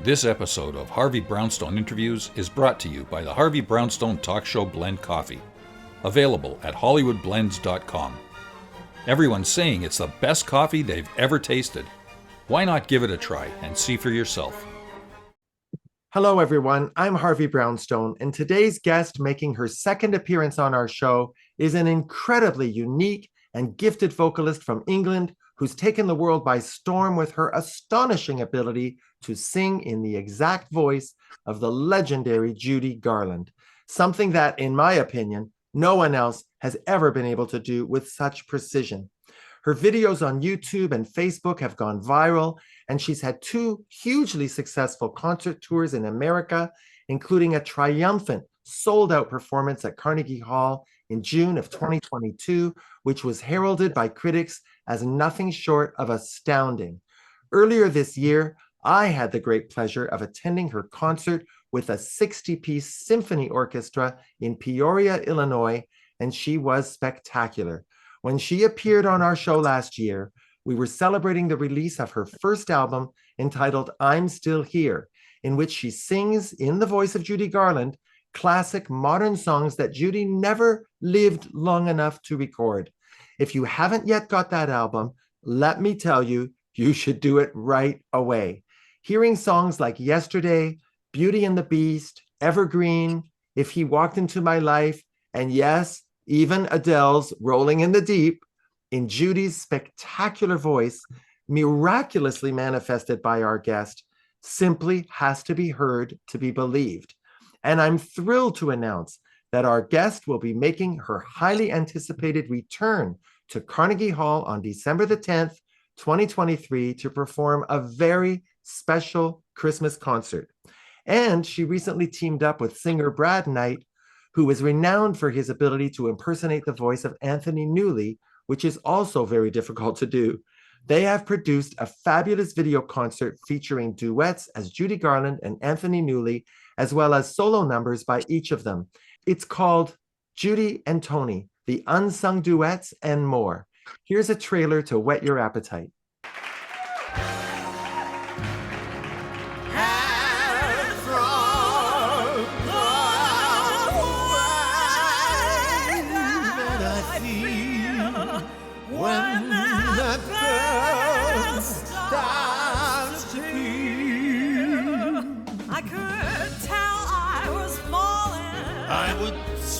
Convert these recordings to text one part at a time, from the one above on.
This episode of Harvey Brownstone Interviews is brought to you by the Harvey Brownstone Talk Show Blend Coffee, available at hollywoodblends.com. Everyone's saying it's the best coffee they've ever tasted. Why not give it a try and see for yourself? Hello, everyone. I'm Harvey Brownstone, and today's guest making her second appearance on our show is an incredibly unique and gifted vocalist from England who's taken the world by storm with her astonishing ability to sing in the exact voice of the legendary Judy Garland, something that, in my opinion, no one else has ever been able to do with such precision. Her videos on YouTube and Facebook have gone viral, and she's had two hugely successful concert tours in America, including a triumphant sold-out performance at Carnegie Hall in June of 2022, which was heralded by critics as nothing short of astounding. Earlier this year, I had the great pleasure of attending her concert with a 60-piece symphony orchestra in Peoria, Illinois, and she was spectacular. When she appeared on our show last year, we were celebrating the release of her first album entitled I'm Still Here, in which she sings, in the voice of Judy Garland, classic modern songs that Judy never lived long enough to record. If you haven't yet got that album, let me tell you, you should do it right away. Hearing songs like Yesterday, Beauty and the Beast, Evergreen, If He Walked Into My Life, and yes, even Adele's Rolling in the Deep, in Judy's spectacular voice, miraculously manifested by our guest, simply has to be heard to be believed. And I'm thrilled to announce that our guest will be making her highly anticipated return to Carnegie Hall on December the 10th, 2023, to perform a very special Christmas concert. And she recently teamed up with singer Brad Knight, who is renowned for his ability to impersonate the voice of Anthony Newley, which is also very difficult to do. They have produced a fabulous video concert featuring duets as Judy Garland and Anthony Newley, as well as solo numbers by each of them. It's called Judy and Tony, the Unsung Duets and More. Here's a trailer to whet your appetite.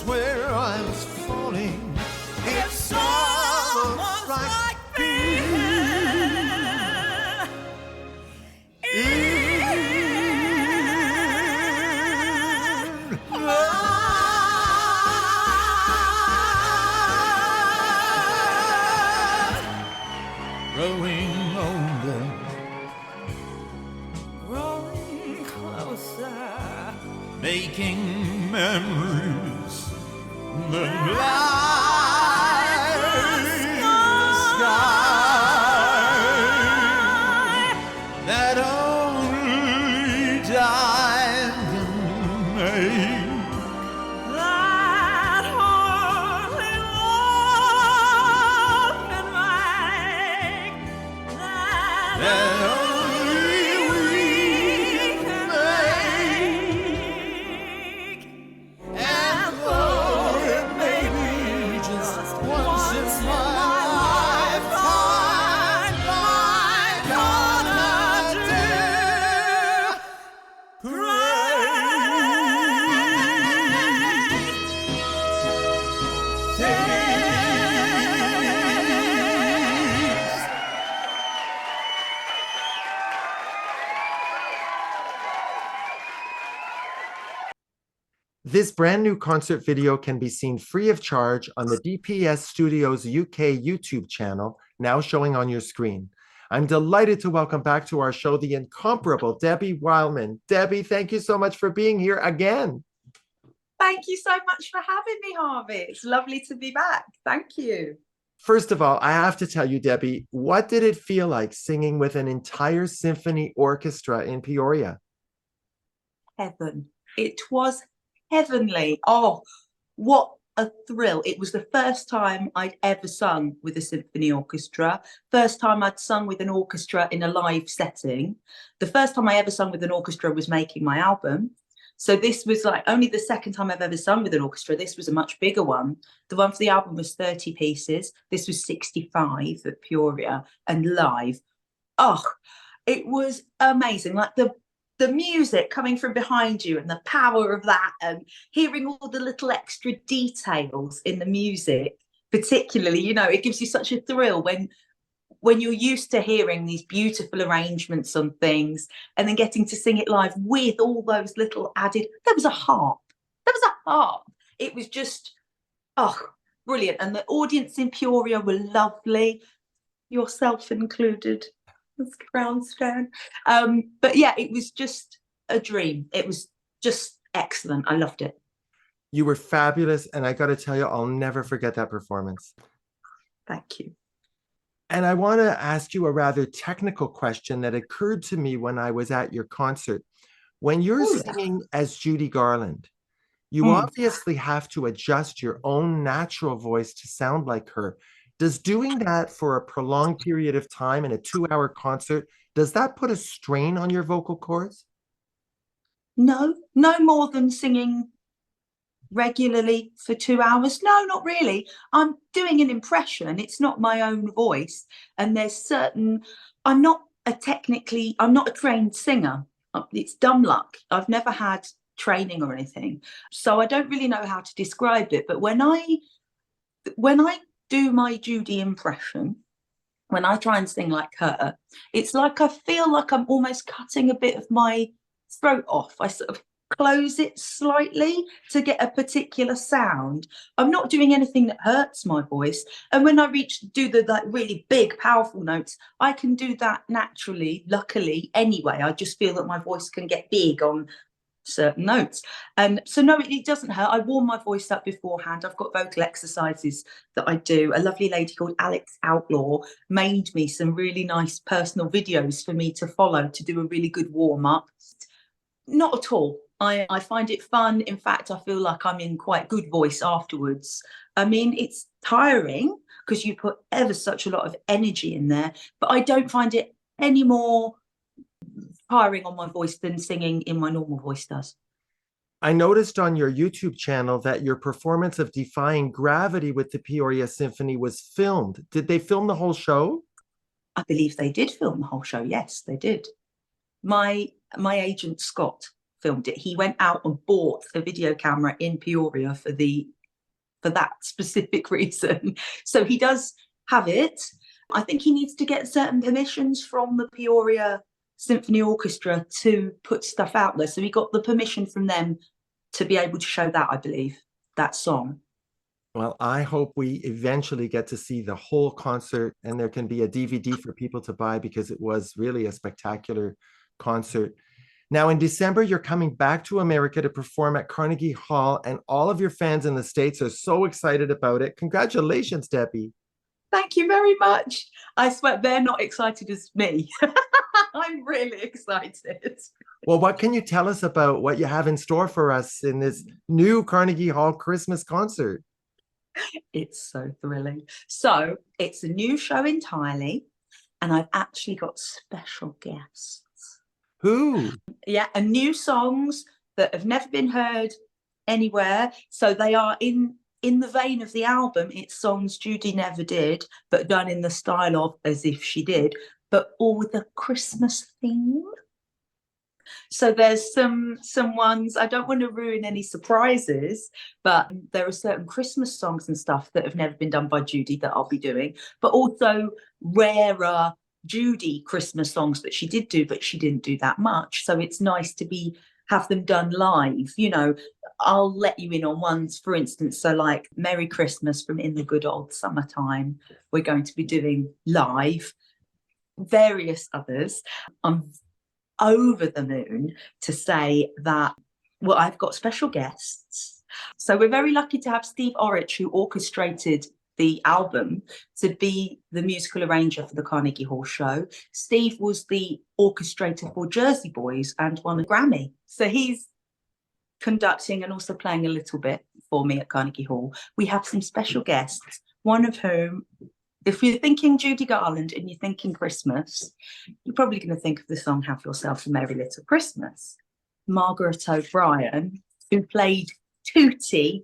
Where I was falling, if someone like me, in love, growing older, growing closer, making memories. The light, the sky, that only time can make, that only love can make, that only we can make, and This brand new concert video can be seen free of charge on the DPS Studios UK YouTube channel, now showing on your screen. I'm delighted to welcome back to our show the incomparable Debbie Wileman. Debbie, thank you so much for being here again. Thank you so much for having me, Harvey. It's lovely to be back. Thank you. First of all, I have to tell you, Debbie, what did it feel like singing with an entire symphony orchestra in Peoria? Heaven. It was heavenly. Oh, what a thrill. It was the first time I'd ever sung with a symphony orchestra, first time I'd sung with an orchestra in a live setting. The first time I ever sung with an orchestra was making my album. So this was like only the second time I've ever sung with an orchestra. This was a much bigger one. The one for the album was 30 pieces. This was 65 at Peoria and live. Oh, it was amazing. Like the music coming from behind you and the power of that, and hearing all the little extra details in the music, particularly, you know, it gives you such a thrill when you're used to hearing these beautiful arrangements on things and then getting to sing it live with all those little added, there was a harp. It was just, oh, brilliant. And the audience in Peoria were lovely, yourself included, Miss Brownstone. But yeah, it was just a dream. It was just excellent. I loved it. You were fabulous. And I got to tell you, I'll never forget that performance. Thank you. And I want to ask you a rather technical question that occurred to me when I was at your concert. When you're singing as Judy Garland, you obviously have to adjust your own natural voice to sound like her. Does doing that for a prolonged period of time in a 2-hour concert, does that put a strain on your vocal cords? No more than singing regularly for 2 hours. No, not really. I'm doing an impression. It's not my own voice. And there's certain, I'm not a trained singer. It's dumb luck. I've never had training or anything. So I don't really know how to describe it. But when I do my Judy impression, when I try and sing like her, it's like I feel like I'm almost cutting a bit of my throat off. I sort of close it slightly to get a particular sound. I'm not doing anything that hurts my voice. And when I do the like really big, powerful notes, I can do that naturally, luckily, anyway. I just feel that my voice can get big on certain notes. And so no, it doesn't hurt. I warm my voice up beforehand. I've got vocal exercises that I do. A lovely lady called Alex Outlaw made me some really nice personal videos for me to follow to do a really good warm-up. Not at all. I find it fun. In fact, I feel like I'm in quite good voice afterwards. I mean, it's tiring because you put ever such a lot of energy in there, but I don't find it any more tiring on my voice than singing in my normal voice does. I noticed on your YouTube channel that your performance of Defying Gravity with the Peoria Symphony was filmed. Did they film the whole show? I believe they did film the whole show. Yes, they did. My agent, Scott, filmed it. He went out and bought a video camera in Peoria for that specific reason. So he does have it. I think he needs to get certain permissions from the Peoria Symphony Orchestra to put stuff out there. So he got the permission from them to be able to show that, I believe, that song. Well, I hope we eventually get to see the whole concert and there can be a DVD for people to buy because it was really a spectacular concert. Now, in December, you're coming back to America to perform at Carnegie Hall, and all of your fans in the States are so excited about it. Congratulations, Debbie. Thank you very much. I swear they're not excited as me. I'm really excited. Well, what can you tell us about what you have in store for us in this new Carnegie Hall Christmas concert? It's so thrilling. So it's a new show entirely, and I've actually got special guests. Who? Yeah, and new songs that have never been heard anywhere. So they are in the vein of the album. It's songs Judy never did, but done in the style of as if she did, but all with a Christmas theme. So there's some ones, I don't want to ruin any surprises, but there are certain Christmas songs and stuff that have never been done by Judy that I'll be doing, but also rarer Judy Christmas songs that she did do, but she didn't do that much. So it's nice to have them done live. You know, I'll let you in on ones, for instance, so like Merry Christmas from In the Good Old Summertime, we're going to be doing live. Various others. I'm over the moon to say that, well, I've got special guests. So we're very lucky to have Steve Orich, who orchestrated the album, to be the musical arranger for the Carnegie Hall show. Steve was the orchestrator for Jersey Boys and won a Grammy. So he's conducting and also playing a little bit for me at Carnegie Hall. We have some special guests, one of whom, if you're thinking Judy Garland and you're thinking Christmas, you're probably going to think of the song Have Yourself a Merry Little Christmas. Margaret O'Brien, who played Tootie,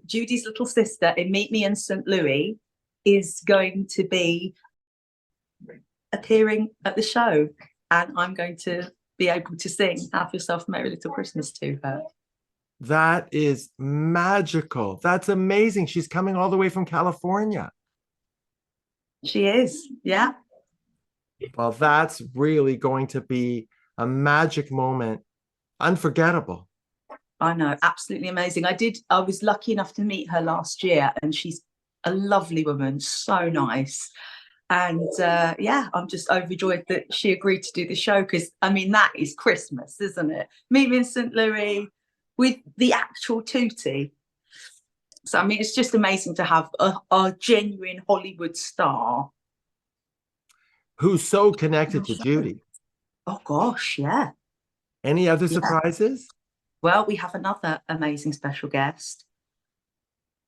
Judy's little sister in Meet Me in St. Louis, is going to be appearing at the show, and I'm going to be able to sing Have Yourself a Merry Little Christmas to her. That is magical. That's amazing. She's coming all the way from California. She is, yeah. Well, that's really going to be a magic moment. Unforgettable. I know, absolutely amazing. I was lucky enough to meet her last year, and she's a lovely woman, so nice. And yeah, I'm just overjoyed that she agreed to do the show, because I mean, that is Christmas, isn't it? Meet Me in St. Louis with the actual Tootie. So I mean, it's just amazing to have a genuine Hollywood star who's so connected to Judy. Oh gosh, yeah. Any other surprises? Well, we have another amazing special guest,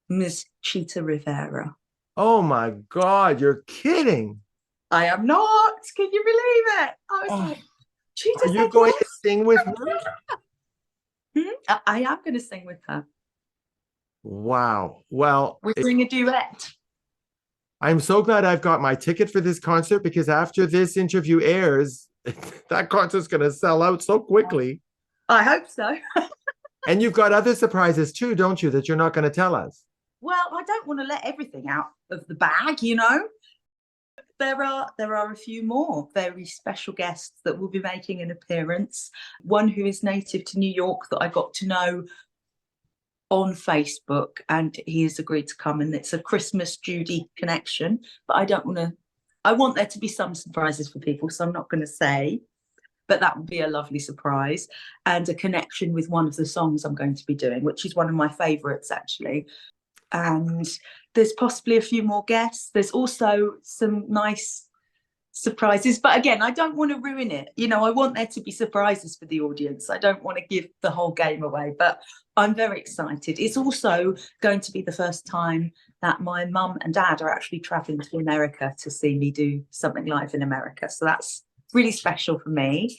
Ms. Chita Rivera. Oh my God, you're kidding. I am not. Can you believe it? I was like, Chita, are you going to sing with her? I am going to sing with her. Wow. Well, we're doing a duet. I'm so glad I've got my ticket for this concert, because after this interview airs, that concert's going to sell out so quickly. I hope so. And you've got other surprises too, don't you, that you're not going to tell us? Well, I don't want to let everything out of the bag, you know. There are a few more very special guests that will be making an appearance. One who is native to New York that I got to know on Facebook, and he has agreed to come, and it's a Christmas Judy connection. But I want there to be some surprises for people, so I'm not going to say, but that would be a lovely surprise. And a connection with one of the songs I'm going to be doing, which is one of my favorites actually. And there's possibly a few more guests. There's also some nice surprises, but again, I don't want to ruin it. You know, I want there to be surprises for the audience. I don't want to give the whole game away, but I'm very excited. It's also going to be the first time that my mum and dad are actually traveling to America to see me do something live in America. So that's really special for me.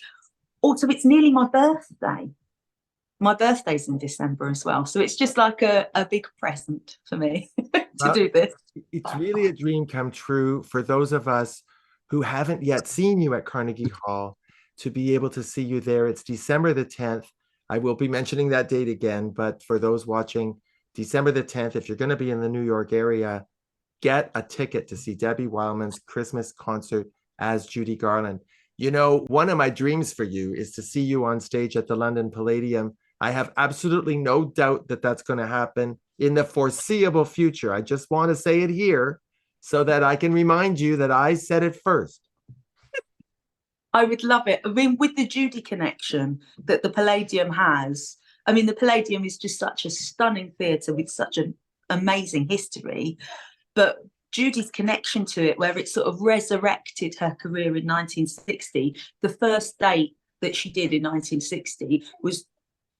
Also, it's nearly my birthday. My birthday's in December as well. So it's just like a big present for me to do this. It's really a dream come true for those of us who haven't yet seen you at Carnegie Hall, to be able to see you there. It's December the 10th. I will be mentioning that date again, but for those watching, December the 10th, if you're going to be in the New York area, get a ticket to see Debbie Wileman's Christmas concert as Judy Garland. You know, one of my dreams for you is to see you on stage at the London Palladium. I have absolutely no doubt that that's going to happen in the foreseeable future. I just want to say it here so that I can remind you that I said it first. I would love it. I mean, with the Judy connection that the Palladium has, I mean, the Palladium is just such a stunning theatre with such an amazing history, but Judy's connection to it, where it sort of resurrected her career in 1960, the first date that she did in 1960 was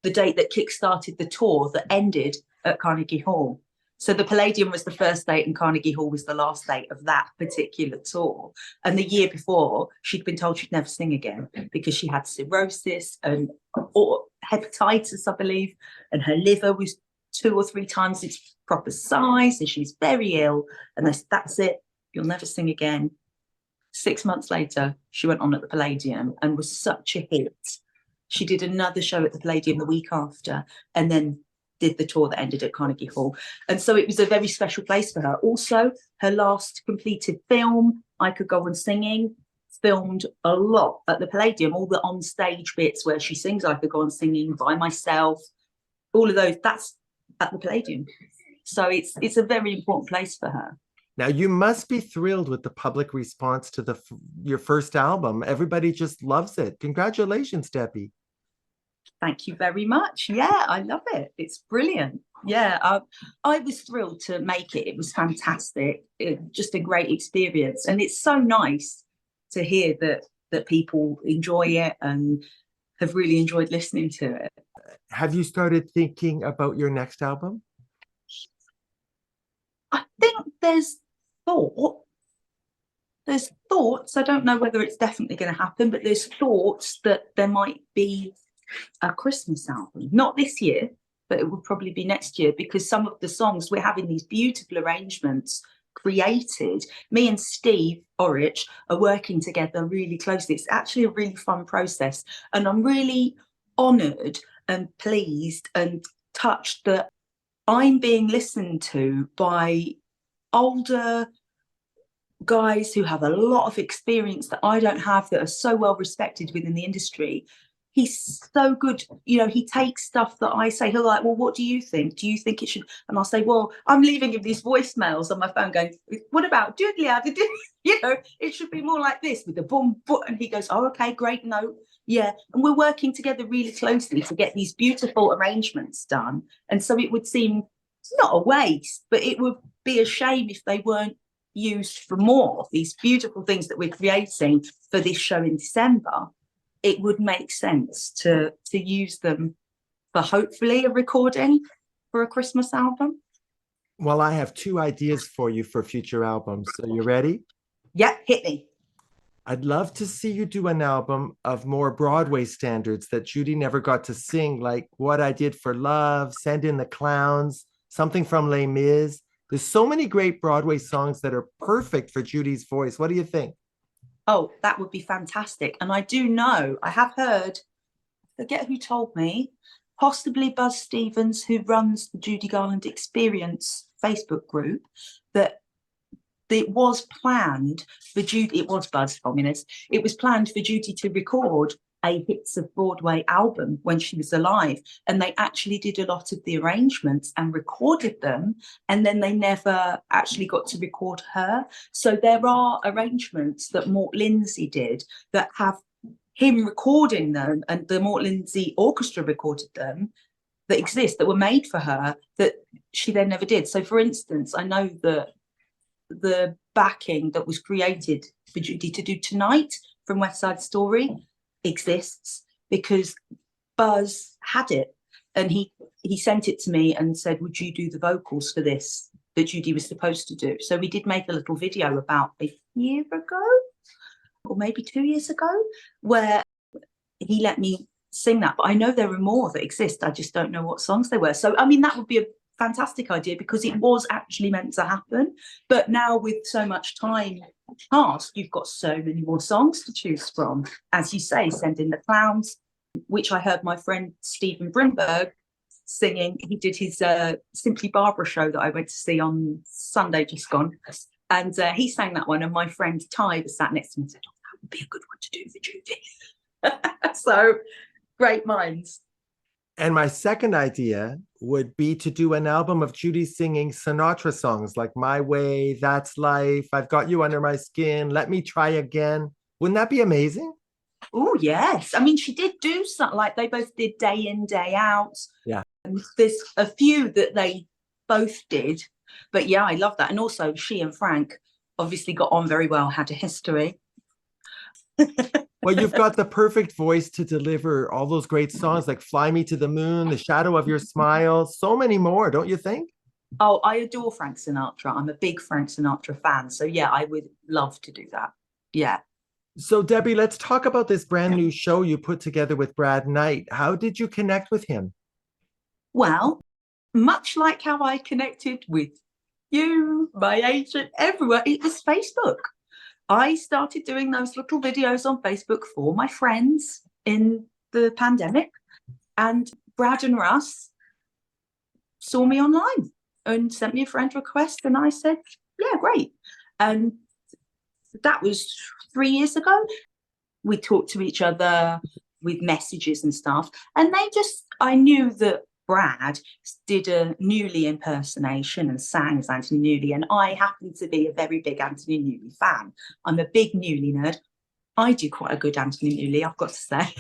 the date that kick-started the tour that ended at Carnegie Hall. So the Palladium was the first date and Carnegie Hall was the last date of that particular tour. And the year before, she'd been told she'd never sing again because she had cirrhosis and or hepatitis, I believe, and her liver was 2 or 3 times its proper size, and she's very ill. And they said, that's it, you'll never sing again. 6 months later, she went on at the Palladium and was such a hit. She did another show at the Palladium the week after, and then did the tour that ended at Carnegie Hall. And so it was a very special place for her. Also, her last completed film, I Could Go On Singing, filmed a lot at the Palladium. All the on-stage bits where she sings I Could Go On Singing, By Myself, all of those, that's at the Palladium. So it's a very important place for her. Now, you must be thrilled with the public response to your first album. Everybody just loves it. Congratulations, Debbie. Thank you very much. Yeah, I love it. It's brilliant. Yeah, I was thrilled to make it. It was fantastic. Just a great experience. And it's so nice to hear that people enjoy it and have really enjoyed listening to it. Have you started thinking about your next album? I think there's thought. There's thoughts. I don't know whether it's definitely going to happen, but there's thoughts that there might be a Christmas album. Not this year, but it will probably be next year, because some of the songs, we're having these beautiful arrangements created. Me and Steve Orrich are working together really closely. It's actually a really fun process. And I'm really honoured and pleased and touched that I'm being listened to by older guys who have a lot of experience that I don't have, that are so well respected within the industry. He's so good, you know, he takes stuff that I say, he'll like, well, what do you think? Do you think it should? And I'll say, well, I'm leaving him these voicemails on my phone going, what about doodly, you know, it should be more like this with the boom, boom. And he goes, oh, okay, great, no, yeah. And we're working together really closely to get these beautiful arrangements done. And so it would seem not a waste, but it would be a shame if they weren't used for more of these beautiful things that we're creating for this show in December. It would make sense to use them for hopefully a recording for a Christmas album. Well, I have 2 ideas for you for future albums. Are you ready? Yeah, hit me. I'd love to see you do an album of more Broadway standards that Judy never got to sing, like What I Did for Love, Send in the Clowns, something from Les Mis. There's so many great Broadway songs that are perfect for Judy's voice. What do you think? Oh, that would be fantastic. And I do know, I have heard, forget who told me, possibly Buzz Stevens, who runs the Judy Garland Experience Facebook group, that it was planned for Judy, it was Buzz Communist, it was planned for Judy to record a Hits of Broadway album when she was alive. And they actually did a lot of the arrangements and recorded them. And then they never actually got to record her. So there are arrangements that Mort Lindsay did that have him recording them, and the Mort Lindsay Orchestra recorded them, that exist, that were made for her, that she then never did. So for instance, I know that the backing that was created for Judy to do Tonight from West Side Story exists because Buzz had it, and he sent it to me and said, would you do the vocals for this that Judy was supposed to do? So we did make a little video about a year ago, or maybe 2 years ago, where he let me sing that. But I know there are more that exist, I just don't know what songs they were. So I mean, that would be a fantastic idea, because it was actually meant to happen. But now with so much time past, you've got so many more songs to choose from. As you say, Send in the Clowns, which I heard my friend Stephen Brimberg singing. He did his Simply Barbara show that I went to see on Sunday just gone, and he sang that one, and my friend Ty was sat next to me and said, oh, that would be a good one to do for Judy. So great minds. And my second idea would be to do an album of Judy singing Sinatra songs like My Way, That's Life, I've Got You Under My Skin, Let Me Try Again. Wouldn't that be amazing? Oh, yes. I mean, she did do something, like they both did Day In, Day Out. Yeah. And there's a few that they both did. But yeah, I love that. And also she and Frank obviously got on very well, had a history. Well, you've got the perfect voice to deliver all those great songs like Fly Me to the Moon, The Shadow of Your Smile, so many more, don't you think? Oh, I adore Frank Sinatra. I'm a big Frank Sinatra fan. So yeah, I would love to do that. Yeah. So Debbie, let's talk about this brand new show you put together with Brad Knight. How did you connect with him? Well, much like how I connected with you, my agent, everywhere, it was Facebook. I started doing those little videos on Facebook for my friends in the pandemic, and Brad and Russ saw me online and sent me a friend request, and I said, yeah, great. And that was 3 years ago. We talked to each other with messages and stuff, and I knew that Brad did a Newley impersonation and sang as Anthony Newley, and I happen to be a very big Anthony Newley fan. I'm a big Newley nerd. I do quite a good Anthony Newley, I've got to say.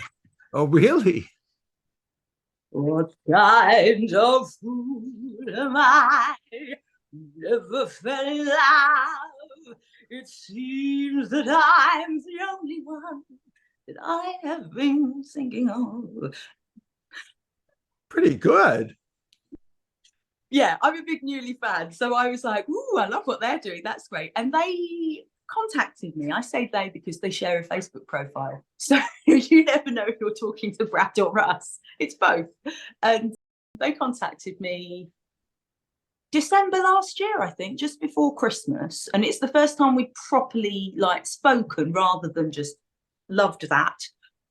Oh, really? What kind of fool am I? Never fell in love. It seems that I'm the only one that I have been thinking of. pretty good. Yeah, I'm a big Newly fan. So I was like, ooh, I love what they're doing. That's great. And they contacted me. I say they because they share a Facebook profile. So you never know if you're talking to Brad or Russ. It's both. And they contacted me December last year, I think, just before Christmas. And it's the first time we properly like spoken rather than just loved that.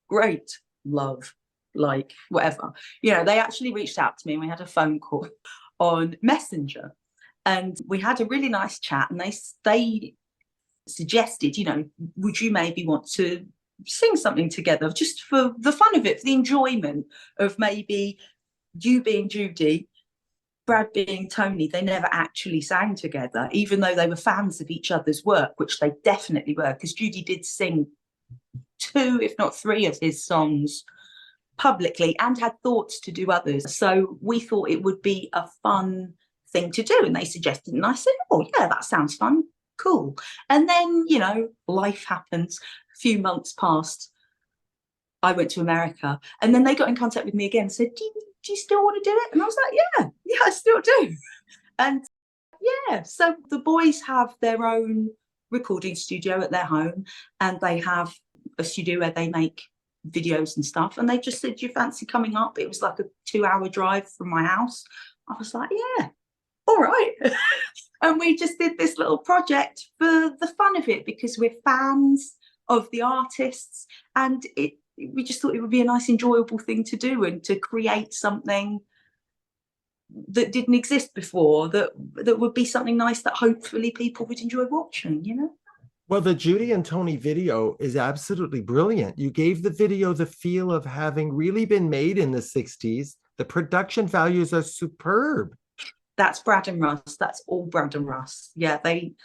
Great, love, like whatever. You know, they actually reached out to me and we had a phone call on Messenger, and we had a really nice chat, and they suggested, you know, would you maybe want to sing something together just for the fun of it, for the enjoyment of maybe you being Judy, Brad being Tony. They never actually sang together, even though they were fans of each other's work, which they definitely were, because Judy did sing 2, if not 3 of his songs publicly and had thoughts to do others. So we thought it would be a fun thing to do, and they suggested, and I said, oh yeah, that sounds fun, cool. And then, you know, life happens. A few months passed, I went to America, and then they got in contact with me again and said, do you still want to do it? And I was like, yeah, I still do. And yeah, so the boys have their own recording studio at their home, and they have a studio where they make videos and stuff, and they just said, do you fancy coming up? It was like a 2-hour drive from my house. I was like, yeah, all right. And we just did this little project for the fun of it, because we're fans of the artists, and we just thought it would be a nice enjoyable thing to do, and to create something that didn't exist before, that would be something nice that hopefully people would enjoy watching, you know. Well, the Judy and Tony video is absolutely brilliant. You gave the video the feel of having really been made in the 60s. The production values are superb. That's Brad and Russ. That's all Brad and Russ. Yeah, they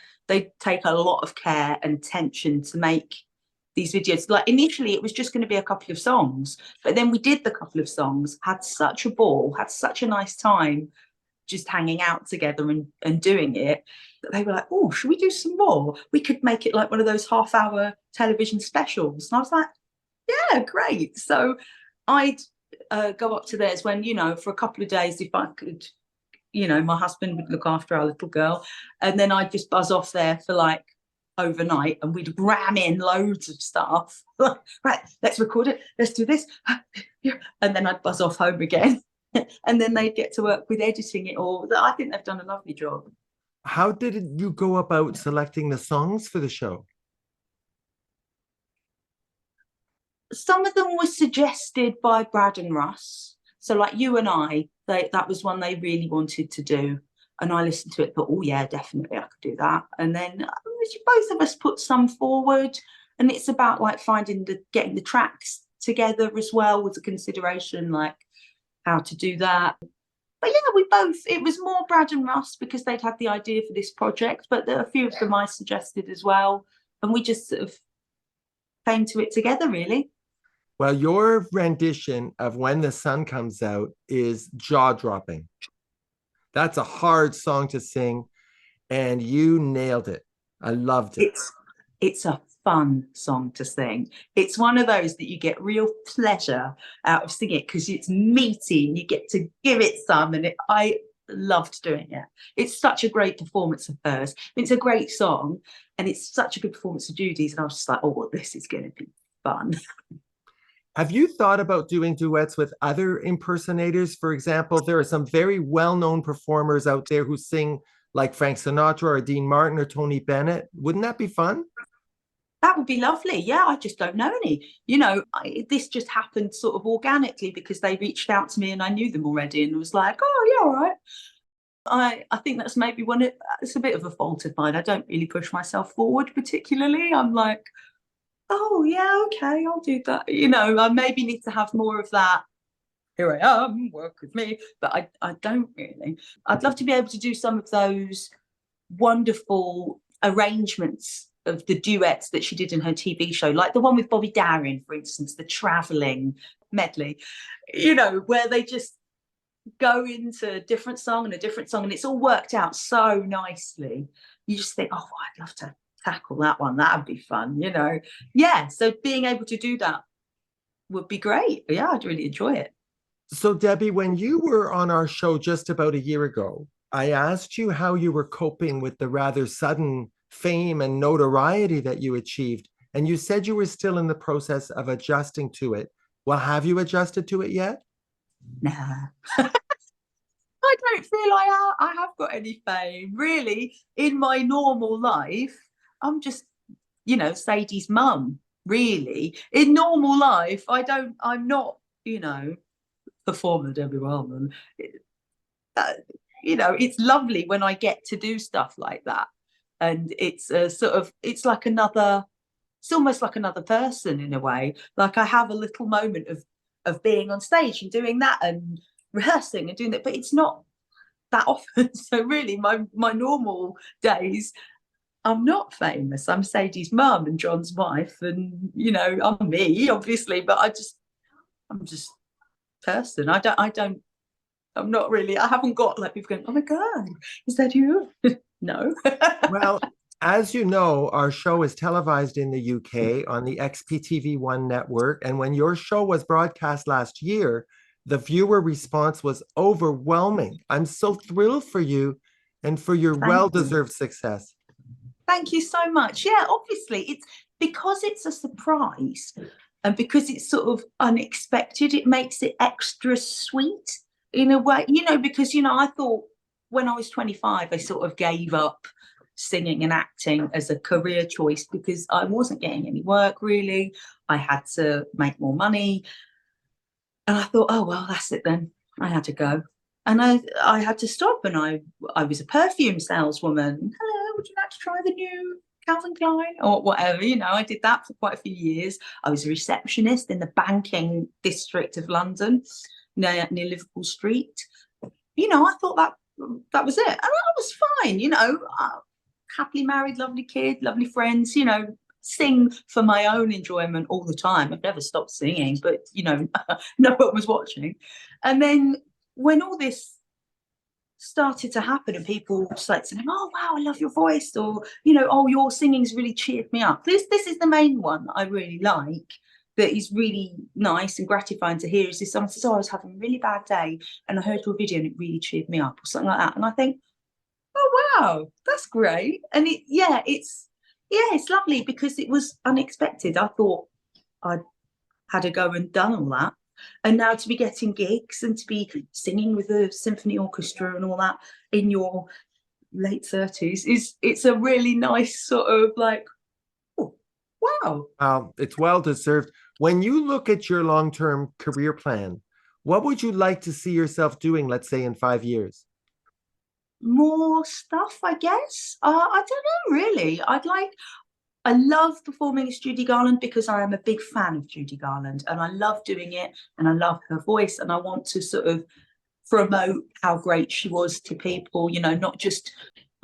take a lot of care and attention to make these videos. Like initially it was just going to be a couple of songs, but then we did the couple of songs, had such a ball, had such a nice time just hanging out together and doing it, that they were like, oh, should we do some more? We could make it like one of those half-hour television specials. And I was like, yeah, great. So I'd go up to theirs when, you know, for a couple of days, if I could, you know, my husband would look after our little girl, and then I'd just buzz off there for like overnight, and we'd ram in loads of stuff. Right, let's record it, let's do this, and then I'd buzz off home again. And then they'd get to work with editing it all. I think they've done a lovely job. How did you go about selecting the songs for the show? Some of them were suggested by Brad and Russ. So like You and I, that was one they really wanted to do. And I listened to it, thought, oh yeah, definitely I could do that. And then both of us put some forward. And it's about like getting the tracks together as well was a consideration, like how to do that. But yeah, it was more Brad and Russ because they'd had the idea for this project, but there are a few of them I suggested as well. And we just sort of came to it together, really. Well, your rendition of When the Sun Comes Out is jaw-dropping. That's a hard song to sing, and you nailed it. I loved it. It's a fun song to sing. It's one of those that you get real pleasure out of singing because it's meaty and you get to give it some, and I loved doing it. It's such a great performance of hers. It's a great song, and it's such a good performance of Judy's, and I was just like, oh, this is going to be fun. Have you thought about doing duets with other impersonators? For example, there are some very well-known performers out there who sing like Frank Sinatra or Dean Martin or Tony Bennett. Wouldn't that be fun? That would be lovely. Yeah, I just don't know any. You know, this just happened sort of organically because they reached out to me and I knew them already and was like, oh, yeah, all right. I think that's maybe it's a bit of a fault of mine. I don't really push myself forward particularly. I'm like, oh, yeah, okay, I'll do that. You know, I maybe need to have more of that. Here I am, work with me. But I don't really. I'd love to be able to do some of those wonderful arrangements of the duets that she did in her TV show, like the one with Bobby Darin, for instance, the traveling medley, you know, where they just go into a different song and a different song, and it's all worked out so nicely. You just think, oh, I'd love to tackle that one. That would be fun, you know. Yeah, so being able to do that would be great. Yeah, I'd really enjoy it. So, Debbie, when you were on our show just about a year ago, I asked you how you were coping with the rather sudden fame and notoriety that you achieved. And you said you were still in the process of adjusting to it. Well, have you adjusted to it yet? Nah. I don't feel I have got any fame, really. In my normal life, I'm just, Sadie's mum, really. In normal life, I'm not, performer Debbie Wileman. It's lovely when I get to do stuff like that. And it's it's almost like another person in a way. Like I have a little moment of being on stage and doing that and rehearsing and doing that, but it's not that often. So really my normal days, I'm not famous. I'm Sadie's mum and John's wife, and I'm me, obviously, but I'm just person. I'm not really, I haven't got like people going, oh my God, is that you? No. Well, as you know, our show is televised in the UK on the XPTV1 network. And when your show was broadcast last year, the viewer response was overwhelming. I'm so thrilled for you and for your well-deserved success. Thank you so much. Yeah, obviously, it's because it's a surprise and because it's sort of unexpected, it makes it extra sweet in a way, because, I thought when I was 25, I sort of gave up singing and acting as a career choice because I wasn't getting any work really. I had to make more money. And I thought, oh, well, that's it then. I had to go. And I had to stop. And I was a perfume saleswoman. Hello, would you like to try the new Calvin Klein or whatever? I did that for quite a few years. I was a receptionist in the banking district of London, near Liverpool Street. I thought that was it. And I was fine, happily married, lovely kid, lovely friends, sing for my own enjoyment all the time. I've never stopped singing, but, no one was watching. And then when all this started to happen and people started saying, oh, wow, I love your voice, or, oh, your singing's really cheered me up. This is the main one that I really like, that is really nice and gratifying to hear, is if someone says, oh, I was having a really bad day and I heard your video and it really cheered me up, or something like that. And I think, oh, wow, that's great. And it's lovely because it was unexpected. I thought I'd had a go and done all that. And now to be getting gigs and to be singing with a symphony orchestra and all that in your late 30s, it's a really nice sort of like, oh, wow. It's well deserved. When you look at your long-term career plan, what would you like to see yourself doing, let's say, in 5 years? More stuff, I guess. I don't know, really. I love performing as Judy Garland because I am a big fan of Judy Garland and I love doing it and I love her voice and I want to sort of promote how great she was to people, not just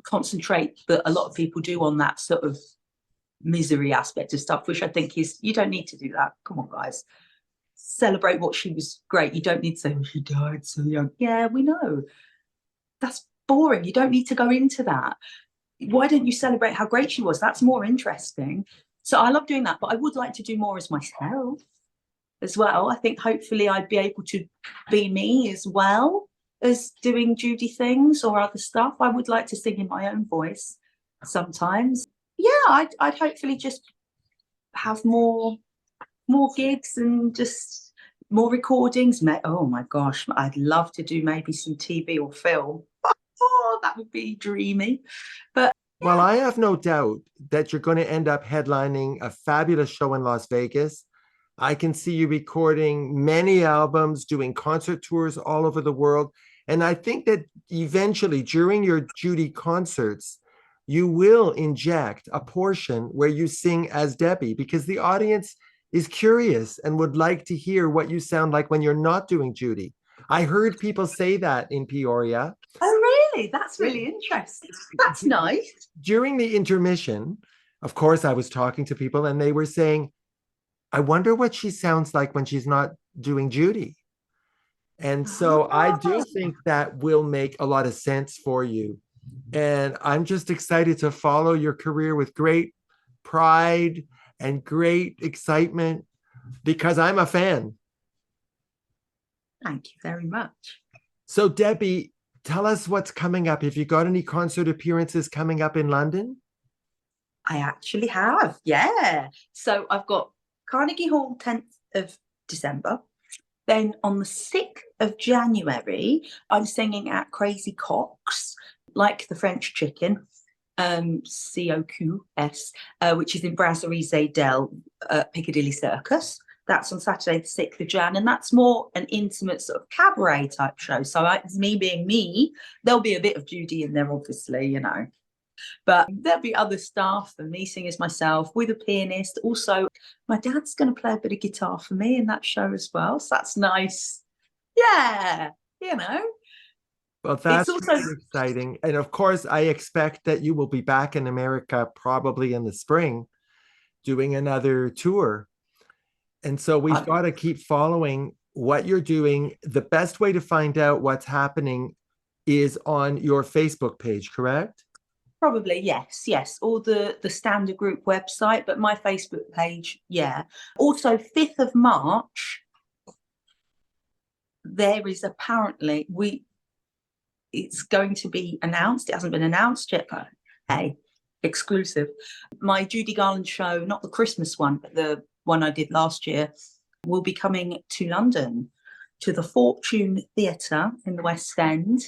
concentrate, but a lot of people do on that sort of misery aspect of stuff, which I think is, you don't need to do that. Come on, guys. Celebrate what she was great. You don't need to say, oh, she died so young. Yeah, we know. That's boring. You don't need to go into that. Why don't you celebrate how great she was? That's more interesting. So I love doing that, but I would like to do more as myself as well. I think hopefully I'd be able to be me as well as doing Judy things or other stuff. I would like to sing in my own voice sometimes. Yeah, I'd hopefully just have more gigs and just more recordings. Oh my gosh, I'd love to do maybe some TV or film. Oh, that would be dreamy. But well, I have no doubt that you're going to end up headlining a fabulous show in Las Vegas. I can see you recording many albums, doing concert tours all over the world. And I think that eventually during your Judy concerts, you will inject a portion where you sing as Debbie, because the audience is curious and would like to hear what you sound like when you're not doing Judy. I heard people say that in Peoria. Oh, really? That's really interesting. That's nice. During the intermission, of course, I was talking to people and they were saying, I wonder what she sounds like when she's not doing Judy. And so I do think that will make a lot of sense for you. And I'm just excited to follow your career with great pride and great excitement because I'm a fan. Thank you very much. So, Debbie, tell us what's coming up. Have you got any concert appearances coming up in London? I actually have, yeah. So I've got Carnegie Hall 10th of December. Then on the 6th of January, I'm singing at Crazy Coq's, like the French chicken, COQS, which is in Brasserie Adele, Piccadilly Circus. That's on Saturday, the 6th of Jan, and that's more an intimate sort of cabaret type show. So it's me being me. There'll be a bit of Judy in there, obviously, you know. But there'll be other staff and me singing as myself with a pianist. Also, my dad's going to play a bit of guitar for me in that show as well. So that's nice. Yeah, you know. Well, that's also really exciting. And of course, I expect that you will be back in America probably in the spring doing another tour. And so we've got to keep following what you're doing. The best way to find out what's happening is on your Facebook page, correct? Probably, yes. Or the standard group website, but my Facebook page, yeah. Also, 5th of March, there is apparently, it's going to be announced. It hasn't been announced yet, but hey, exclusive. My Judy Garland show, not the Christmas one, but the one I did last year, will be coming to London, to the Fortune Theatre in the West End,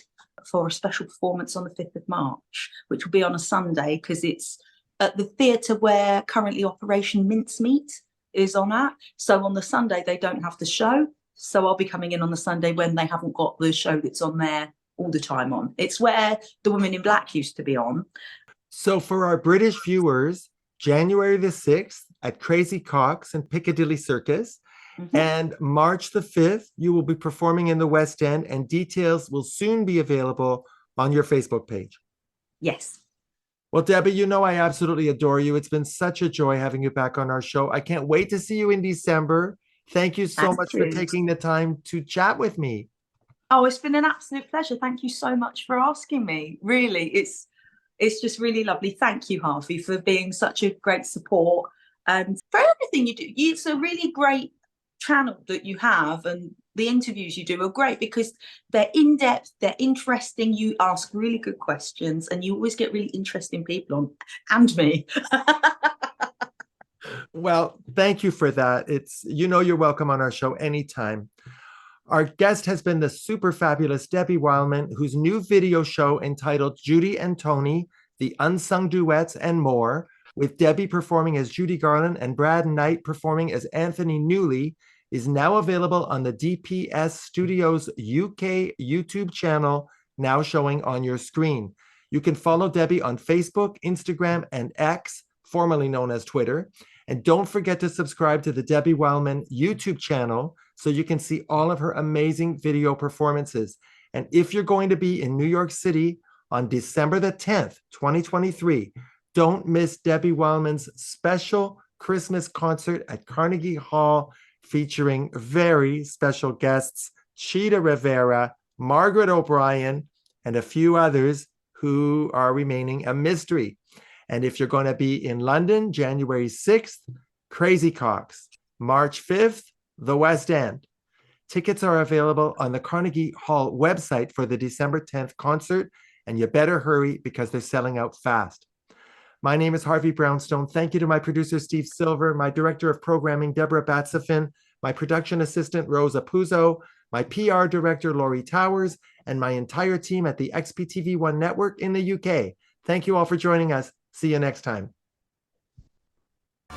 for a special performance on the 5th of March, which will be on a Sunday because it's at the theatre where currently Operation Mincemeat is on at. So on the Sunday, they don't have the show. So I'll be coming in on the Sunday when they haven't got the show that's on there all the time on. It's where The Woman in Black used to be on. So for our British viewers, January the 6th at Crazy Coq's and Piccadilly Circus, and March the 5th, you will be performing in the West End, and details will soon be available on your Facebook page. Yes. Well, Debbie, you know I absolutely adore you. It's been such a joy having you back on our show. I can't wait to see you in December. Thank you so much for taking the time to chat with me. Oh, it's been an absolute pleasure. Thank you so much for asking me. Really, it's just really lovely. Thank you, Harvey, for being such a great support and for everything you do. It's a really great channel that you have, and the interviews you do are great because they're in-depth, they're interesting, you ask really good questions, and you always get really interesting people on, and me. Well, thank you for that. You're welcome on our show anytime. Our guest has been the super fabulous Debbie Wileman, whose new video show entitled Judy and Tony, The Unsung Duets and More, with Debbie performing as Judy Garland and Brad Knight performing as Anthony Newley, is now available on the DPS Studios UK YouTube channel, now showing on your screen. You can follow Debbie on Facebook, Instagram, and X, formerly known as Twitter. And don't forget to subscribe to the Debbie Wileman YouTube channel so you can see all of her amazing video performances. And if you're going to be in New York City on December the 10th, 2023, don't miss Debbie Wileman's special Christmas concert at Carnegie Hall, featuring very special guests, Cheetah Rivera, Margaret O'Brien, and a few others who are remaining a mystery. And if you're going to be in London, January 6th, Crazy Coq's, March 5th, the West End. Tickets are available on the Carnegie Hall website for the December 10th concert, and you better hurry because they're selling out fast. My name is Harvey Brownstone. Thank you to my producer, Steve Silver, my director of programming, Deborah Batsafin, my production assistant, Rosa Puzo, my PR director, Laurie Towers, and my entire team at the XPTV1 network in the UK. Thank you all for joining us. See you next time.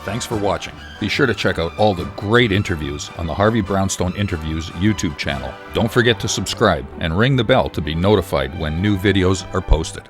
Thanks for watching. Be sure to check out all the great interviews on the Harvey Brownstone Interviews YouTube channel. Don't forget to subscribe and ring the bell to be notified when new videos are posted.